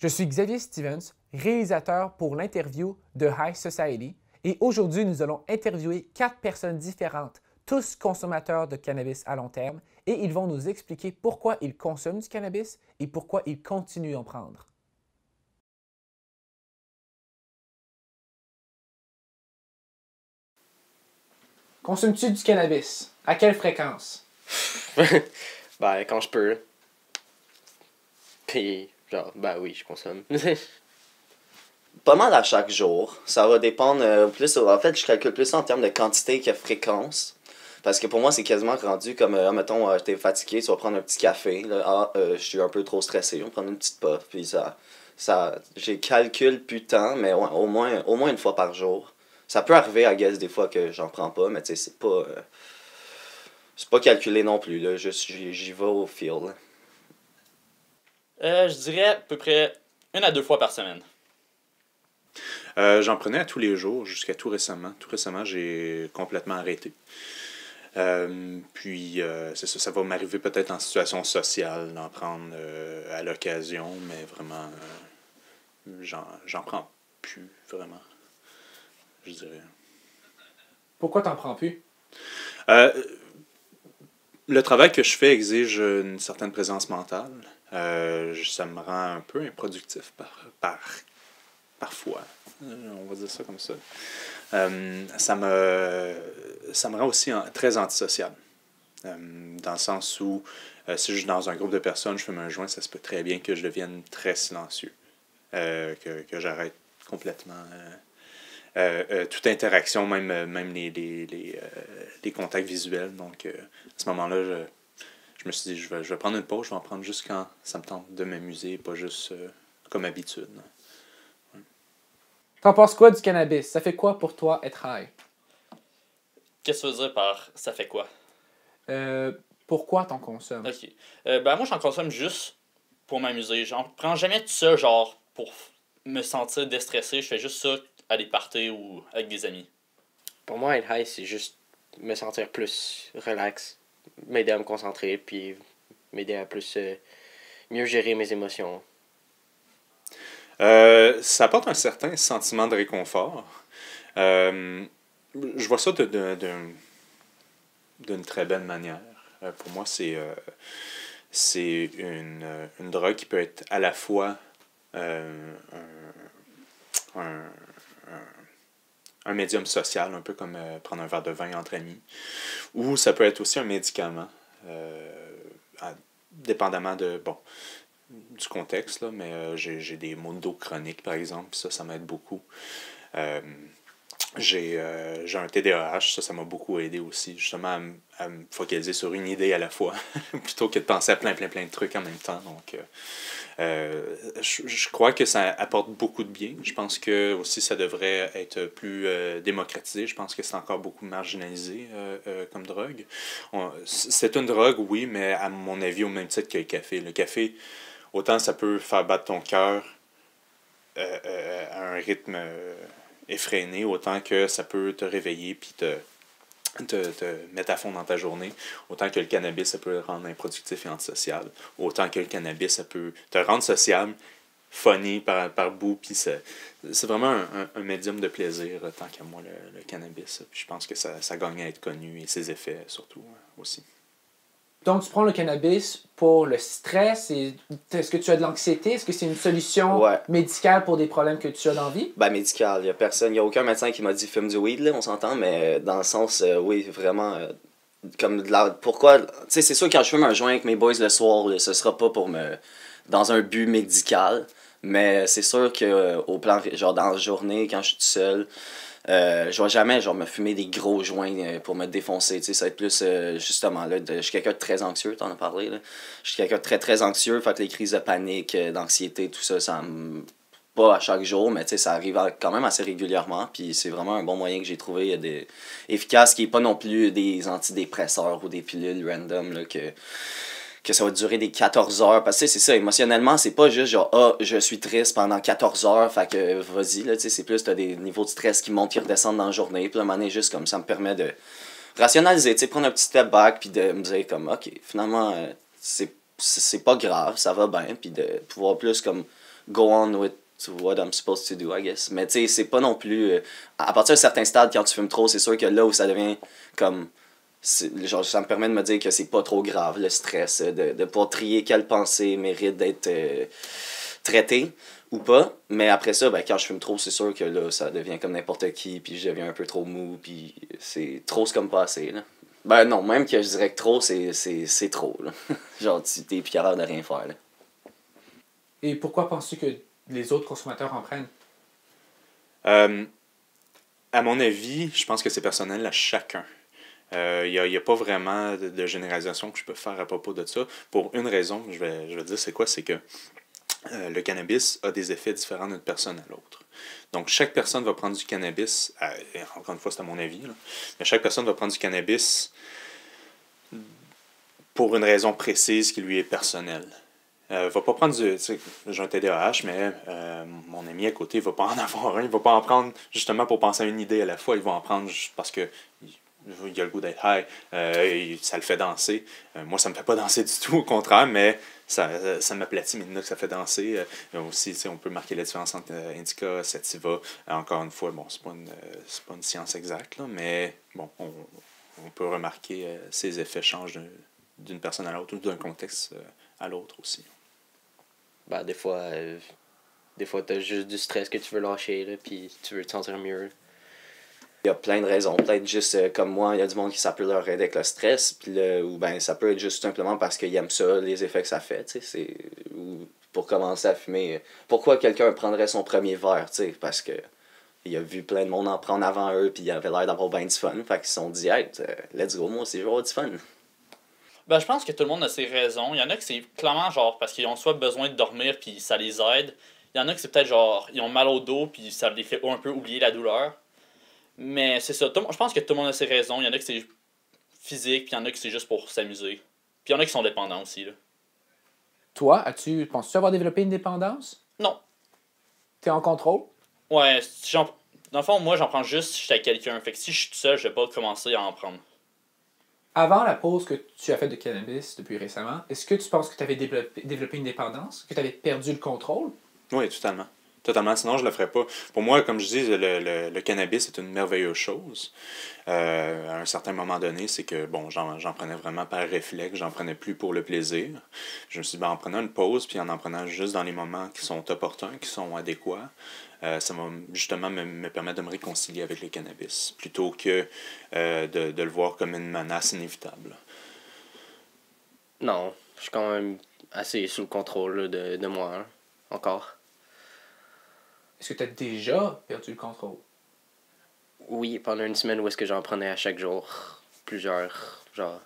Je suis Xavier Stevens, réalisateur pour l'interview de High Society, et aujourd'hui nous allons interviewer 4 personnes différentes, tous consommateurs de cannabis à long terme, et ils vont nous expliquer pourquoi ils consomment du cannabis et pourquoi ils continuent d'en prendre. Consommes-tu du cannabis? À quelle fréquence? Ben, quand je peux. Puis, genre, ben oui, je consomme. Pas mal à chaque jour. Ça va dépendre plus. En fait, je calcule plus en termes de quantité que fréquence. Parce que pour moi, c'est quasiment rendu comme, mettons, t'es fatigué, tu vas prendre un petit café. Là, je suis un peu trop stressé, on va prendre une petite puff. Puis j'ai calcul plus tant, mais ouais, au moins une fois par jour. Ça peut arriver, I guess, des fois que j'en prends pas, mais tu sais, c'est pas calculé non plus, là. Juste, j'y vais au feel. Je dirais à peu près 1 à 2 fois par semaine. J'en prenais à tous les jours jusqu'à tout récemment. Tout récemment, j'ai complètement arrêté. C'est ça, ça va m'arriver peut-être en situation sociale d'en prendre à l'occasion, mais vraiment, j'en prends plus vraiment, je dirais. Pourquoi t'en prends plus? Le travail que je fais exige une certaine présence mentale. Ça me rend un peu improductif parfois. On va dire ça comme ça. Ça me rend aussi très antisocial. Dans le sens où, si je suis dans un groupe de personnes, je fume un joint, ça se peut très bien que je devienne très silencieux. Que j'arrête complètement toute interaction, même les contacts visuels. Donc, à ce moment-là, je me suis dit, je vais prendre une pause, je vais en prendre juste quand ça me tente de m'amuser, pas juste comme habitude. T'en penses quoi du cannabis? Ça fait quoi pour toi être high? Qu'est-ce que tu veux dire par ça fait quoi? Pourquoi t'en consommes? Ok. Ben moi, j'en consomme juste pour m'amuser. J'en prends jamais tout ça, genre, pour me sentir déstressé. Je fais juste ça à des parties ou avec des amis. Pour moi, être high, c'est juste me sentir plus relax, m'aider à me concentrer, puis m'aider à plus mieux gérer mes émotions. Ça apporte un certain sentiment de réconfort. Je vois ça d'une très belle manière. Pour moi, c'est une drogue qui peut être à la fois un médium social, un peu comme prendre un verre de vin entre amis, ou ça peut être aussi un médicament, dépendamment du contexte, là, mais j'ai des maux de dos chroniques, par exemple, ça m'aide beaucoup. J'ai un TDAH, ça m'a beaucoup aidé aussi, justement, à me focaliser sur une idée à la fois, plutôt que de penser à plein de trucs en même temps. Donc, je crois que ça apporte beaucoup de bien. Je pense que aussi ça devrait être plus démocratisé. Je pense que c'est encore beaucoup marginalisé comme drogue. C'est une drogue, oui, mais à mon avis, au même titre que le café. Le café, autant ça peut faire battre ton cœur à un rythme effréné, autant que ça peut te réveiller puis te mettre à fond dans ta journée, autant que le cannabis, ça peut te rendre improductif et antisocial, autant que le cannabis, ça peut te rendre sociable, funny par bout, puis c'est vraiment un médium de plaisir, tant qu'à moi, le cannabis. Puis je pense que ça gagne à être connu, et ses effets, surtout, aussi. Donc, tu prends le cannabis pour le stress. Est-ce que tu as de l'anxiété? Est-ce que c'est une solution médicale pour des problèmes que tu as dans la vie? Ben, médical. Il y a aucun médecin qui m'a dit fume du weed, là, on s'entend, mais dans le sens, oui, vraiment, comme pourquoi, tu sais, c'est sûr, quand je fume un joint avec mes boys le soir, là, ce sera pas dans un but médical, mais c'est sûr que au plan, genre dans la journée, quand je suis tout seul, je vais jamais genre me fumer des gros joints pour me défoncer, tu sais, ça va être plus justement là, je suis quelqu'un de très anxieux, t'en as parlé là. Je suis quelqu'un de très très anxieux, fait que les crises de panique, d'anxiété, tout ça, pas à chaque jour, mais tu sais, ça arrive quand même assez régulièrement, puis c'est vraiment un bon moyen que j'ai trouvé efficace, qui est pas non plus des antidépresseurs ou des pilules random là, que ça va durer des 14 heures. Parce que c'est ça, émotionnellement, c'est pas juste genre, je suis triste pendant 14 heures, fait que vas-y, là, tu sais, c'est plus, t'as des niveaux de stress qui montent, qui redescendent dans la journée. Puis à un moment donné, juste comme ça me permet de rationaliser, tu sais, prendre un petit step back, puis de me dire comme, ok, finalement, c'est pas grave, ça va bien, puis de pouvoir plus comme go on with what I'm supposed to do, I guess. Mais tu sais, c'est pas non plus... à partir d'un certain stade, quand tu fumes trop, c'est sûr que là où ça devient comme... Genre, ça me permet de me dire que c'est pas trop grave, le stress, de pouvoir trier quelle pensée mérite d'être traitée ou pas. Mais après ça, ben, quand je fume trop, c'est sûr que là, ça devient comme n'importe qui, puis je deviens un peu trop mou, puis c'est trop, c'est comme pas assez, là. Ben non, même que je dirais que trop, c'est trop, là. Genre, tu t'es plus capable de rien faire, là. Et pourquoi penses-tu que les autres consommateurs en prennent? À mon avis, je pense que c'est personnel à chacun. Il n'y a pas vraiment de généralisation que je peux faire à propos de ça. Pour une raison, je vais dire c'est quoi, c'est que le cannabis a des effets différents d'une personne à l'autre. Donc, chaque personne va prendre du cannabis, encore une fois, c'est à mon avis, là, mais chaque personne va prendre du cannabis pour une raison précise qui lui est personnelle. Va pas prendre du... J'ai un TDAH, mais mon ami à côté va pas en avoir un. Il va pas en prendre justement pour penser à une idée à la fois. Il va en prendre juste parce que il a le goût d'être high. Ça le fait danser. Moi, ça me fait pas danser du tout, au contraire, mais ça m'aplatit maintenant que ça fait danser. Aussi, on peut marquer la différence entre indica, sativa. Encore une fois, bon, c'est pas une science exacte, là, mais bon, on peut remarquer ces effets changent d'une personne à l'autre ou d'un contexte à l'autre aussi. Ben, des fois, t'as juste du stress que tu veux lâcher, là, puis tu veux te sentir mieux. Il y a plein de raisons. Peut-être juste comme moi, il y a du monde qui ça peut leur aider avec le stress, puis ou ben ça peut être juste simplement parce qu'ils aiment ça, les effets que ça fait, tu sais, ou pour commencer à fumer. Pourquoi quelqu'un prendrait son premier verre, tu sais, parce que il a vu plein de monde en prendre avant eux, puis il avait l'air d'avoir bien du fun, fait qu'ils se sont dit, hey, let's go, moi aussi, je vais avoir du fun. Ben, je pense que tout le monde a ses raisons. Il y en a que c'est clairement genre parce qu'ils ont soit besoin de dormir puis ça les aide. Il y en a que c'est peut-être genre ils ont mal au dos puis ça les fait un peu oublier la douleur. Mais c'est ça. Je pense que tout le monde a ses raisons. Il y en a que c'est physique puis il y en a que c'est juste pour s'amuser. Puis il y en a qui sont dépendants aussi, là. Toi, penses-tu avoir développé une dépendance? Non. T'es en contrôle? Ouais, dans le fond, moi j'en prends juste si j'étais avec quelqu'un. Fait que si je suis tout seul, je vais pas commencer à en prendre. Avant la pause que tu as faite de cannabis depuis récemment, est-ce que tu penses que tu avais développé une dépendance? Que tu avais perdu le contrôle? Oui, totalement. Totalement, sinon je le ferais pas. Pour moi, comme je dis, le cannabis est une merveilleuse chose. À un certain moment donné, c'est que bon, j'en prenais vraiment par réflexe, j'en prenais plus pour le plaisir. Je me suis dit, en prenant une pause, puis en prenant juste dans les moments qui sont opportuns, qui sont adéquats, ça va justement me permettre de me réconcilier avec le cannabis, plutôt que de le voir comme une menace inévitable. Non, je suis quand même assez sous le contrôle là, de moi, hein, encore. Est-ce que tu as déjà perdu le contrôle? Oui, pendant une semaine où est-ce que j'en prenais à chaque jour, plusieurs, genre...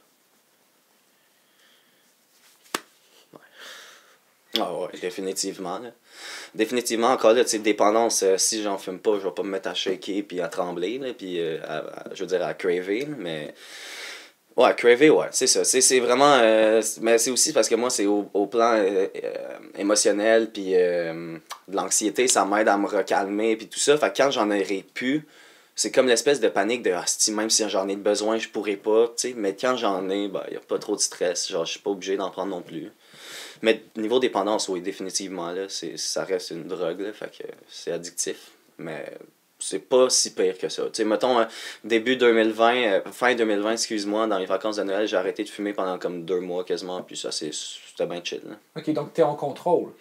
Ah ouais, définitivement. Là. Définitivement, encore là, tu sais, dépendance, si j'en fume pas, je vais pas me mettre à shaker puis à trembler, là, puis je veux dire à craver, là, mais... Ouais, craver, ouais, c'est ça. C'est vraiment... mais c'est aussi parce que moi, c'est au plan émotionnel, puis de l'anxiété, ça m'aide à me recalmer, puis tout ça. Fait que quand j'en aurai plus, c'est comme l'espèce de panique de « Ah, si même si j'en ai besoin, je pourrais pas », tu sais. Mais quand j'en ai, ben, y a pas trop de stress. Genre, je suis pas obligé d'en prendre non plus. Mais niveau dépendance, oui, définitivement, là, ça reste une drogue, là, fait que c'est addictif. Mais c'est pas si pire que ça. Tu sais, mettons, début 2020, fin 2020, excuse-moi, dans les vacances de Noël, j'ai arrêté de fumer pendant comme 2 mois quasiment, puis ça, c'était bien chill. Là. OK, donc tu es en contrôle.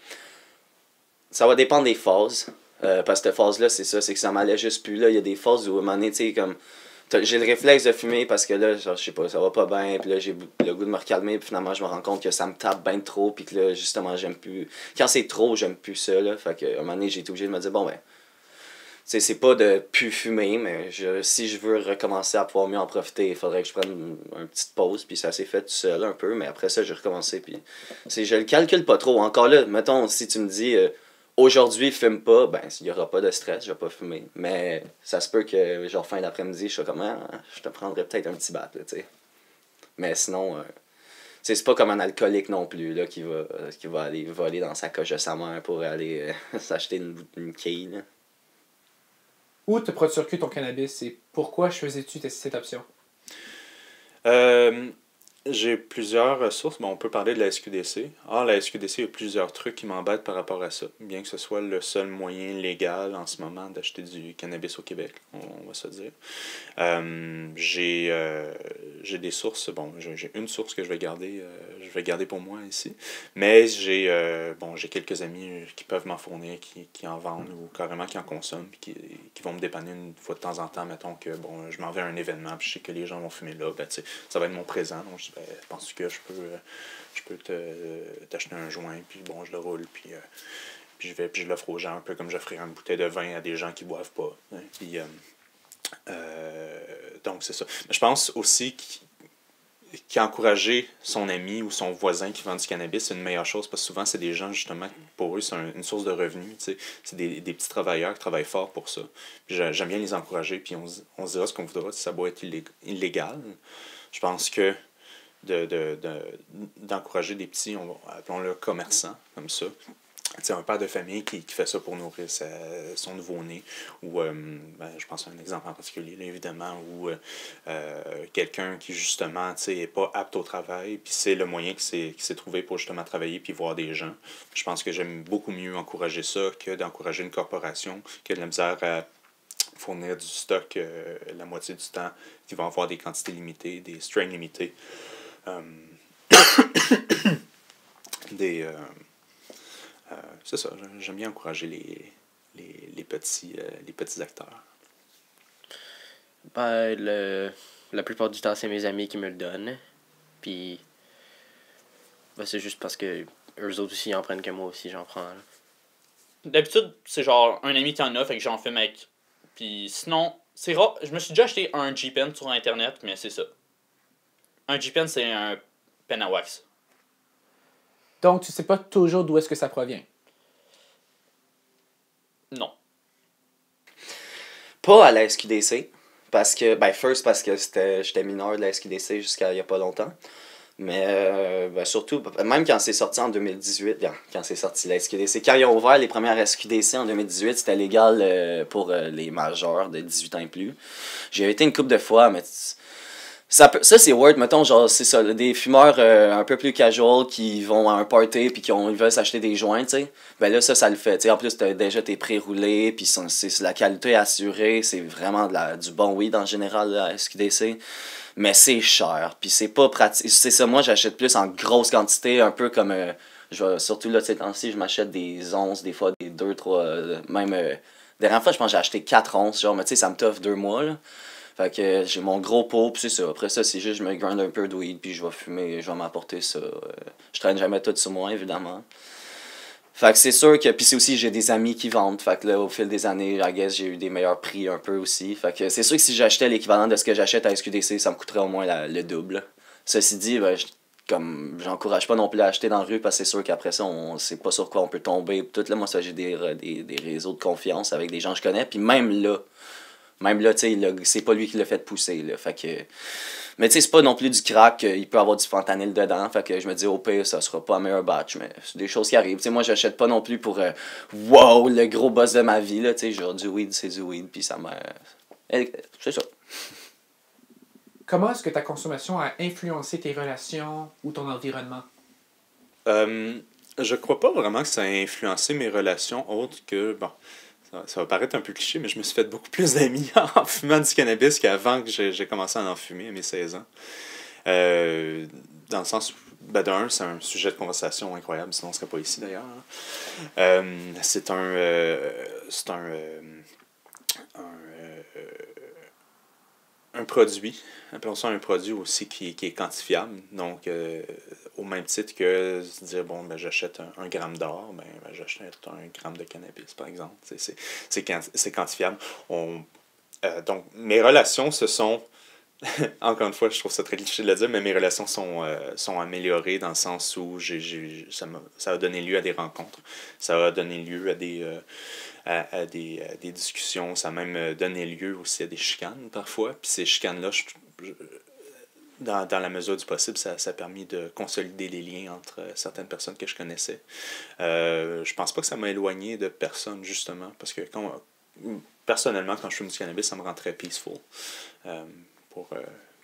Ça va dépendre des phases. Parce que cette phase-là, c'est ça, c'est que ça m'allait juste plus. Là, il y a des phases où, à un moment donné, tu sais, comme... J'ai le réflexe de fumer parce que là, genre, je sais pas, ça va pas bien, puis là, j'ai le goût de me recalmer, puis finalement, je me rends compte que ça me tape bien trop, puis que là, justement, j'aime plus... Quand c'est trop, j'aime plus ça, là. Fait que, à un moment donné, j'ai été obligé de me dire, bon, ben... C'est pas de plus fumer, mais si je veux recommencer à pouvoir mieux en profiter, il faudrait que je prenne une petite pause, puis ça s'est fait tout seul un peu, mais après ça, j'ai recommencé, puis je le calcule pas trop. Encore là, mettons, si tu me dis aujourd'hui, fume pas, ben, il y aura pas de stress, je vais pas fumer, mais ça se peut que, genre, fin d'après-midi, je sois comme, je te prendrais peut-être un petit bat, là, tu sais. Mais sinon, c'est pas comme un alcoolique non plus, là, qui va aller voler dans sa coche de sa mère pour aller s'acheter une quille, là. Où te procures-tu ton cannabis et pourquoi choisis-tu cette option? J'ai plusieurs sources. Bon, on peut parler de la SQDC. La SQDC, il y a plusieurs trucs qui m'embêtent par rapport à ça. Bien que ce soit le seul moyen légal en ce moment d'acheter du cannabis au Québec, on va se dire. J'ai des sources. Bon, j'ai une source que je vais garder pour moi ici. Mais j'ai quelques amis qui peuvent m'en fournir, qui en vendent ou carrément qui en consomment, puis qui vont me dépanner une fois de temps en temps. Mettons que je m'en vais à un événement, puis je sais que les gens vont fumer là. Ben, ça va être mon présent. Donc, je dis, penses-tu que je peux t'acheter un joint, puis je le roule, puis je l'offre aux gens, un peu comme j'offrirais une bouteille de vin à des gens qui boivent pas. Hein. Puis, donc, c'est ça. Mais je pense aussi qu'encourager son ami ou son voisin qui vend du cannabis, c'est une meilleure chose, parce que souvent, c'est des gens, justement, pour eux, c'est une source de revenus. C'est des petits travailleurs qui travaillent fort pour ça. Puis j'aime bien les encourager, puis on se dira ce qu'on voudra, si ça doit être illégal. Je pense que d'encourager des petits, appelons-le commerçants, comme ça. T'sais, un père de famille qui fait ça pour nourrir son nouveau-né, ou je pense à un exemple en particulier, là, évidemment, ou quelqu'un qui justement n'est pas apte au travail, puis c'est le moyen qui s'est trouvé pour justement travailler puis voir des gens. Je pense que j'aime beaucoup mieux encourager ça que d'encourager une corporation qui a de la misère à fournir du stock la moitié du temps, qui va avoir des quantités limitées, des strains limités. C'est ça, j'aime bien encourager les petits acteurs. La plupart du temps, c'est mes amis qui me le donnent. Puis, c'est juste parce que eux autres aussi en prennent que moi aussi, j'en prends. Là. D'habitude, c'est genre un ami qui en a, fait que j'en fume avec. Puis sinon, c'est rare. Je me suis déjà acheté un G-Pen sur Internet, mais c'est ça. Un G-Pen, c'est un pen à wax. Donc, tu sais pas toujours d'où est-ce que ça provient? Non. Pas à la SQDC. Parce que, parce que j'étais mineur de la SQDC jusqu'à il y a pas longtemps. Mais surtout, même quand c'est sorti en 2018, quand c'est sorti la SQDC, quand ils ont ouvert les premières SQDC en 2018, c'était légal pour les majeurs de 18 ans et plus. J'ai été une couple de fois, mais ça c'est weird, mettons, genre, c'est ça, des fumeurs un peu plus casual qui vont à un party puis ils veulent s'acheter des joints, tu sais. Ben là, ça le fait, tu sais. En plus, déjà tes pré-roulés, puis la qualité assurée, c'est vraiment du bon weed en général, la SQDC. Mais c'est cher, puis c'est pas pratique. C'est ça, moi, j'achète plus en grosse quantité, un peu comme, surtout là, ces temps-ci, je m'achète des onces, des fois des 2, 3, même, dernière fois, je pense que j'ai acheté 4 onces, genre, mais tu sais, ça me t'offre 2 mois, là. Fait que j'ai mon gros pot, puis c'est ça. Après ça, c'est juste, je me grind un peu de weed, puis je vais fumer, je vais m'apporter ça. Je traîne jamais tout sur moi, évidemment. Fait que c'est sûr que, puis c'est aussi, j'ai des amis qui vendent. Fait que là, au fil des années, I guess, j'ai eu des meilleurs prix un peu aussi. Fait que c'est sûr que si j'achetais l'équivalent de ce que j'achète à SQDC, ça me coûterait au moins le double. Ceci dit, j'encourage pas non plus à acheter dans la rue, parce que c'est sûr qu'après ça, on sait pas sur quoi on peut tomber. Tout là, moi, ça, j'ai des réseaux de confiance avec des gens que je connais, puis même là, tu sais, c'est pas lui qui l'a fait pousser, là. Fait que... Mais tu sais, c'est pas non plus du crack, il peut avoir du fentanyl dedans. Fait que je me dis, au pire, ça sera pas un meilleur batch, mais c'est des choses qui arrivent. Tu sais, moi, j'achète pas non plus pour, wow, le gros boss de ma vie, là. Tu sais, genre, du weed, c'est du weed, puis ça m'a... C'est ça. Comment est-ce que ta consommation a influencé tes relations ou ton environnement? Je crois pas vraiment que ça a influencé mes relations autres que, ça va paraître un peu cliché, mais je me suis fait beaucoup plus d'amis en fumant du cannabis qu'avant que j'ai commencé à en fumer à mes 16 ans. Dans le sens où, d'un, c'est un sujet de conversation incroyable, sinon on ne serait pas ici d'ailleurs. Hein. C'est un produit, appelons ça un produit aussi qui est quantifiable. Donc, au même titre que se dire, j'achète un gramme d'or, j'achète un gramme de cannabis, par exemple. C'est quantifiable. Donc, mes relations se sont... Encore une fois, je trouve ça très cliché de le dire, mais mes relations sont améliorées dans le sens où ça a donné lieu à des rencontres. Ça a donné lieu à des discussions. Ça a même donné lieu aussi à des chicanes parfois. Puis ces chicanes-là, dans la mesure du possible, ça a permis de consolider les liens entre certaines personnes que je connaissais. Je pense pas que ça m'a éloigné de personne, justement, parce que personnellement, quand je fume du cannabis, ça me rend très peaceful.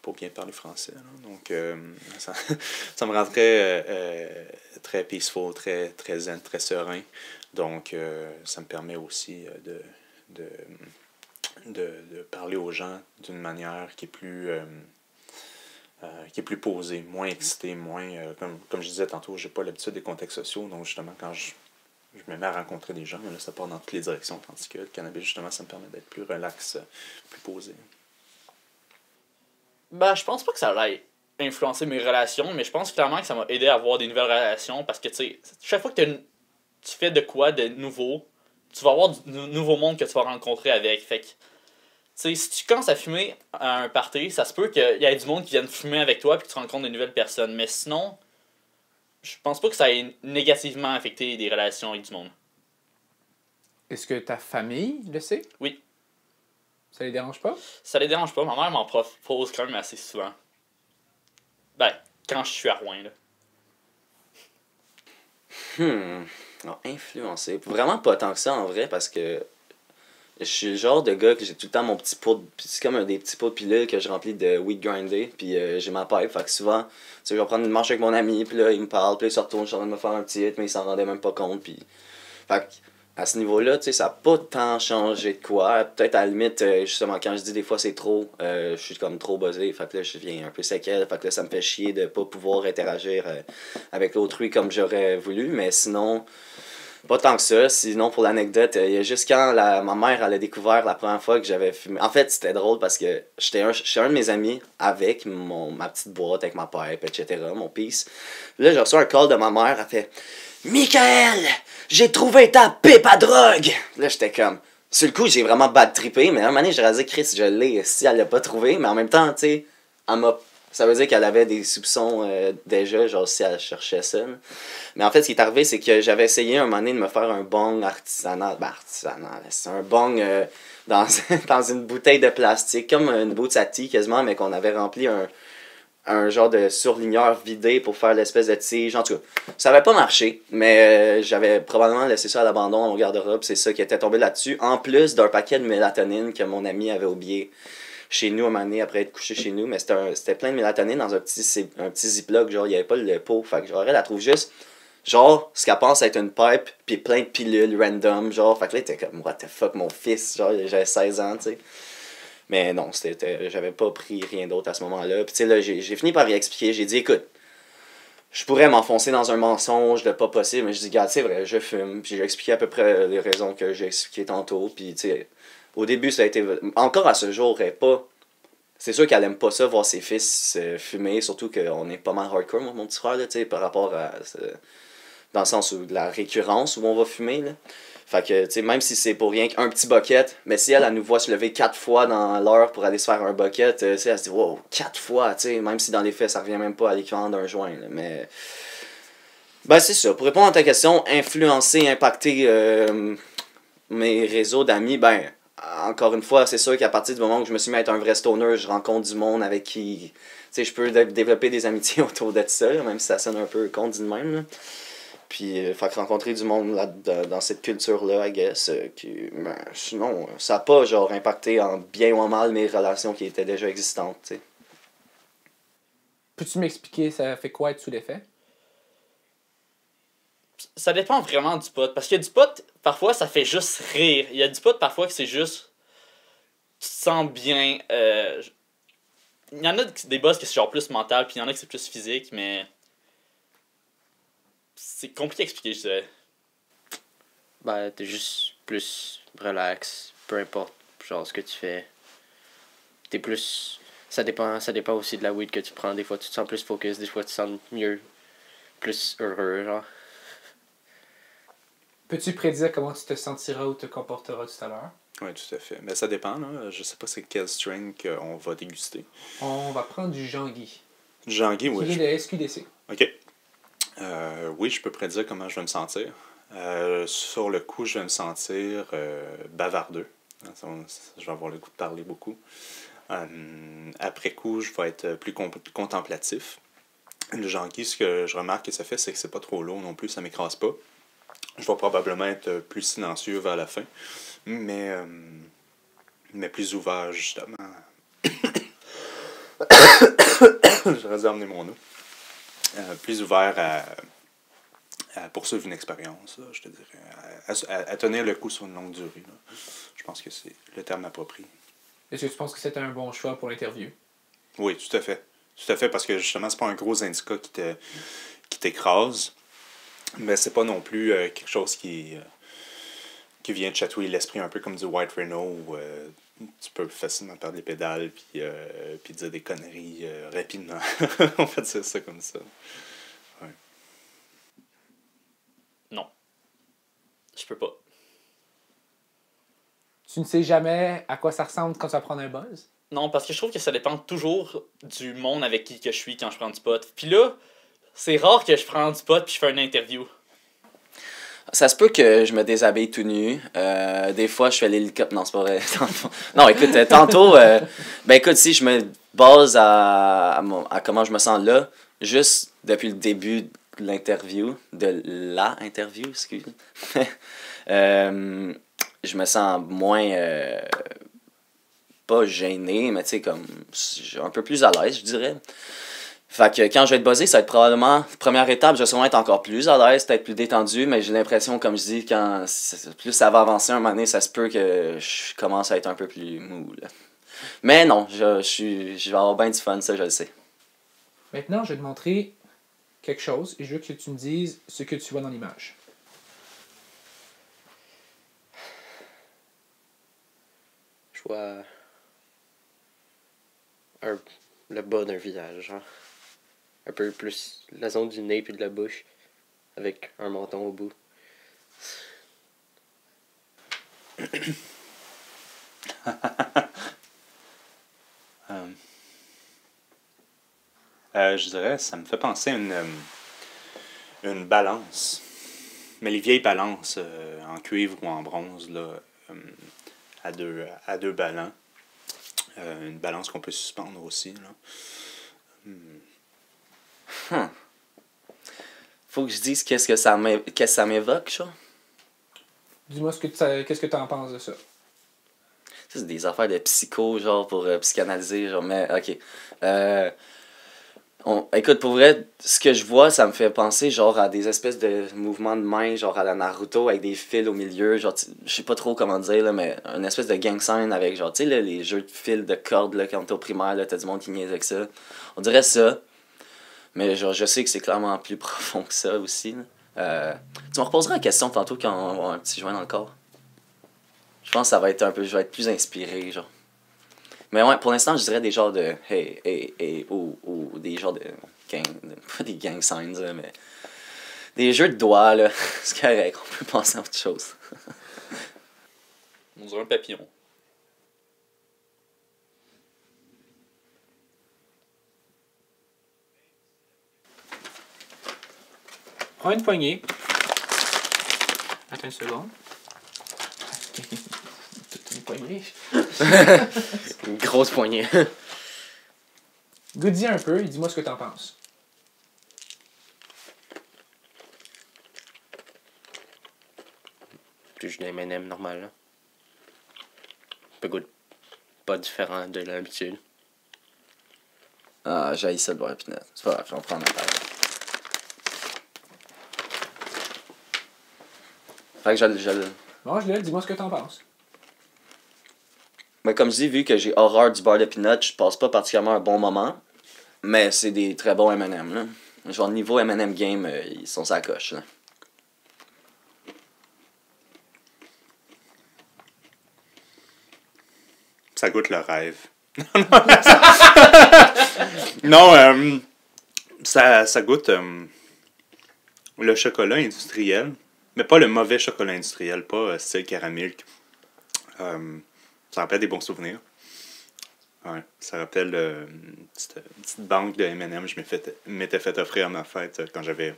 Pour pas bien parler français. Là. Donc, ça me rendrait très peaceful, très, très zen, très serein. Donc, ça me permet aussi de parler aux gens d'une manière qui est plus posée, moins excitée, moins... comme je disais tantôt, j'ai pas l'habitude des contextes sociaux. Donc, justement, quand je me mets à rencontrer des gens, là, ça part dans toutes les directions. Tandis que le cannabis, justement, ça me permet d'être plus relax, plus posé. Ben, je pense pas que ça allait influencer mes relations, mais je pense clairement que ça m'a aidé à avoir des nouvelles relations parce que, tu sais, chaque fois que tu fais de quoi de nouveau, tu vas avoir du nouveau monde que tu vas rencontrer avec. Fait que, tu sais, si tu commences à fumer à un party, ça se peut qu'il y ait du monde qui vienne fumer avec toi et que tu rencontres des nouvelles personnes. Mais sinon, je pense pas que ça ait négativement affecté des relations avec du monde. Est-ce que ta famille le sait? Oui. Ça les dérange pas? Ça les dérange pas. Ma mère m'en propose quand même assez souvent. Ben, quand je suis à Rouen, là. Non, influencé. Vraiment pas tant que ça en vrai parce que je suis le genre de gars que j'ai tout le temps mon petit pot de... C'est comme des petits pots de pilules que je remplis de weed grindé. Puis j'ai ma pipe. Fait que souvent, tu sais, je vais prendre une marche avec mon ami. Puis là, il me parle. Puis il se retourne. Je suis en train de me faire un petit hit. Mais il s'en rendait même pas compte. Puis... Fait que à ce niveau-là, tu sais, ça n'a pas tant changé de quoi. Peut-être à la limite, justement, quand je dis des fois c'est trop, je suis comme trop buzzé. Fait que là, je viens un peu séquelle. Fait que là, ça me fait chier de pas pouvoir interagir avec l'autrui comme j'aurais voulu. Mais sinon, pas tant que ça. Sinon, pour l'anecdote, il y a juste quand ma mère elle a découvert la première fois que j'avais fumé. En fait, c'était drôle parce que j'étais un de mes amis avec ma petite boîte, avec ma pipe, etc., mon piece. Là, j'ai reçu un call de ma mère. Elle fait Michael, j'ai trouvé ta pipe à drogue! Là, j'étais comme. Sur le coup, j'ai vraiment bad trippé, mais à un moment donné, j'ai rasé Chris, je l'ai si elle l'a pas trouvé, mais en même temps, tu sais, ça veut dire qu'elle avait des soupçons déjà, genre si elle cherchait ça. Là. Mais en fait, ce qui est arrivé, c'est que j'avais essayé un moment donné de me faire un bong artisanal. Ben, artisanal, c'est un bong dans une bouteille de plastique, comme une Buzzati quasiment, mais qu'on avait rempli un genre de surligneur vidé pour faire l'espèce de tige. En tout cas, ça avait pas marché, mais j'avais probablement laissé ça à l'abandon dans mon garde-robe. C'est ça qui était tombé là-dessus. En plus d'un paquet de mélatonine que mon ami avait oublié chez nous un moment donné après être couché chez nous. Mais c'était plein de mélatonine dans un petit ziploc. Genre, il n'y avait pas le pot. Fait que genre, elle trouve juste, genre, ce qu'elle pense être une pipe, puis plein de pilules random. Genre, fait que là, elle était comme, what the fuck, mon fils. Genre, j'avais 16 ans, tu sais. Mais non, j'avais pas pris rien d'autre à ce moment-là. Puis tu sais, là, j'ai fini par y expliquer. J'ai dit, écoute, je pourrais m'enfoncer dans un mensonge de pas possible, mais je dis, regarde, c'est vrai, je fume. Puis j'ai expliqué à peu près les raisons que j'ai expliquées tantôt. Puis tu sais, au début, ça a été... Encore à ce jour, elle pas... C'est sûr qu'elle aime pas ça, voir ses fils fumer, surtout qu'on est pas mal hardcore, moi, mon petit frère, là, tu sais, par rapport à... dans le sens où de la récurrence où on va fumer, là. Fait que, tu sais, même si c'est pour rien qu'un petit bucket, mais si elle nous voit se lever 4 fois dans l'heure pour aller se faire un bucket, tu sais, elle se dit, wow, 4 fois, tu sais, même si dans les faits, ça revient même pas à l'équivalent d'un joint, là, mais... Ben, c'est ça. Pour répondre à ta question, influencer, impacter mes réseaux d'amis, ben, encore une fois, c'est sûr qu'à partir du moment où je me suis mis à être un vrai stoner, je rencontre du monde avec qui, tu sais, je peux développer des amitiés autour de ça, là, même si ça sonne un peu con dit de même, là. Puis, fait que rencontrer du monde là, dans cette culture-là, I guess, ben, sinon, ça n'a pas, genre, impacté en bien ou en mal mes relations qui étaient déjà existantes, tu sais. Peux-tu m'expliquer, ça fait quoi être sous l'effet? Ça dépend vraiment du pot. Parce qu'il y a du pot, parfois, ça fait juste rire. Il y a du pot, parfois, que c'est juste... Tu te sens bien. Il y en a des boss que c'est genre plus mental, puis il y en a que c'est plus physique, mais... C'est compliqué à expliquer, je dirais. Ben, t'es juste plus relax, peu importe genre ce que tu fais. T'es plus... Ça dépend aussi de la weed que tu prends. Des fois, tu te sens plus focus, des fois, tu te sens mieux, plus heureux, genre. Peux-tu prédire comment tu te sentiras ou te comporteras tout à l'heure? Oui, tout à fait. Mais ça dépend, là. Je sais pas c'est quel strain qu'on va déguster. On va prendre du Jean-Guy. Jean-Guy, oui. Qui vient de SQDC. OK. Oui, je peux prédire comment je vais me sentir. Sur le coup, je vais me sentir bavardeux. Je vais avoir le goût de parler beaucoup. Après coup, je vais être plus contemplatif. Le Jean-Guy, ce que je remarque que ça fait, c'est que c'est pas trop lourd non plus, ça m'écrase pas. Je vais probablement être plus silencieux vers la fin, mais plus ouvert, justement. j'aurais dû emmener mon eau. Plus ouvert à poursuivre une expérience, là, je te dirais. À tenir le coup sur une longue durée. Là. Je pense que c'est le terme approprié. Est-ce que tu penses que c'était un bon choix pour l'interview? Oui, tout à fait. Tout à fait, parce que justement, c'est pas un gros syndicat qui t'écrase, mais c'est pas non plus quelque chose qui vient de chatouiller l'esprit, un peu comme du White Renault, où tu peux facilement perdre les pédales puis dire des conneries rapidement. On va dire ça comme ça. Ouais. Non. Je peux pas. Tu ne sais jamais à quoi ça ressemble quand tu vas prendre un buzz? Non, parce que je trouve que ça dépend toujours du monde avec qui que je suis quand je prends du pot. Puis là, c'est rare que je prends du pot puis je fais une interview. Ça se peut que je me déshabille tout nu. Des fois, je fais l'hélicoptère. Non, c'est pas vrai. Non, écoute, tantôt, ben écoute, si je me base à comment je me sens là, juste depuis le début de l'interview, excuse. Je me sens moins, pas gêné, mais tu sais, comme, un peu plus à l'aise, je dirais. Fait que quand je vais être buzzé, ça va être probablement, première étape, je vais sûrement être encore plus à l'aise, peut-être plus détendu, mais j'ai l'impression, comme je dis, plus ça va avancer un moment donné, ça se peut que je commence à être un peu plus mou, là. Mais non, je vais avoir bien du fun, ça, je le sais. Maintenant, je vais te montrer quelque chose et je veux que tu me dises ce que tu vois dans l'image. Je vois le bas d'un visage, genre. Un peu plus la zone du nez puis de la bouche, avec un menton au bout. Je dirais, ça me fait penser à une balance. Mais les vieilles balances en cuivre ou en bronze, là, à deux ballons. Une balance qu'on peut suspendre aussi. Là. Faut que je dise qu'est-ce que ça m'évoque, ça. Dis-moi qu'est-ce que tu en penses de ça. Ça, c'est des affaires de psycho, genre, pour psychanalyser, genre, mais, ok. Écoute, pour vrai, ce que je vois, ça me fait penser, genre, à des espèces de mouvements de main, genre, à la Naruto, avec des fils au milieu, genre, je sais pas trop comment dire, là, mais une espèce de gang sign avec, genre, tu sais, les jeux de fils de cordes, là, quand t'es au primaire, là, t'as du monde qui niaise avec ça. On dirait ça, mais, genre, je sais que c'est clairement plus profond que ça, aussi, là. Tu me reposeras la question tantôt quand on va avoir un petit joint dans le corps. Je pense que ça va être je vais être plus inspiré, genre. Mais ouais, pour l'instant, je dirais des genres de hey, ou des genres de gang, pas des gang signs, là, mais des jeux de doigts, là. C'est correct, on peut penser à autre chose. On dirait un papillon. Prends une poignée. Attends une seconde. Toute une poignée. Une grosse poignée. Goûte-y un peu et dis-moi ce que t'en penses. Plus juste d'un M&M normal, là. Pas goût pas différent de l'habitude. Ah, j'haïs ça de boire la pinette. C'est pas grave, j'en prends ma part. Fait que je Mange-le, dis-moi ce que t'en penses. Mais comme je dis, vu que j'ai horreur du beurre de pinot, je passe pas particulièrement un bon moment. Mais c'est des très bons M&M, là. Genre, niveau M&M game, ils sont sa coche, là. Ça goûte le rêve. Non, ça goûte le chocolat industriel, mais pas le mauvais chocolat industriel, pas style caramilk. Ça rappelle des bons souvenirs. Ouais, ça rappelle une petite banque de M&M que je m'étais fait offrir à ma fête quand j'avais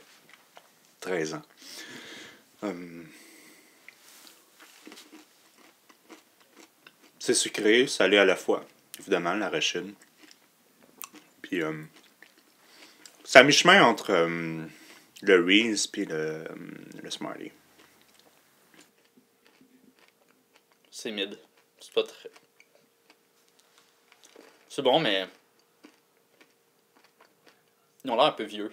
13 ans. C'est sucré, salé à la fois. Évidemment, l'arachide. Puis, c'est à mi-chemin entre le Reese et le Smartie. C'est mid. C'est pas très... C'est bon, mais... Ils ont l'air un peu vieux.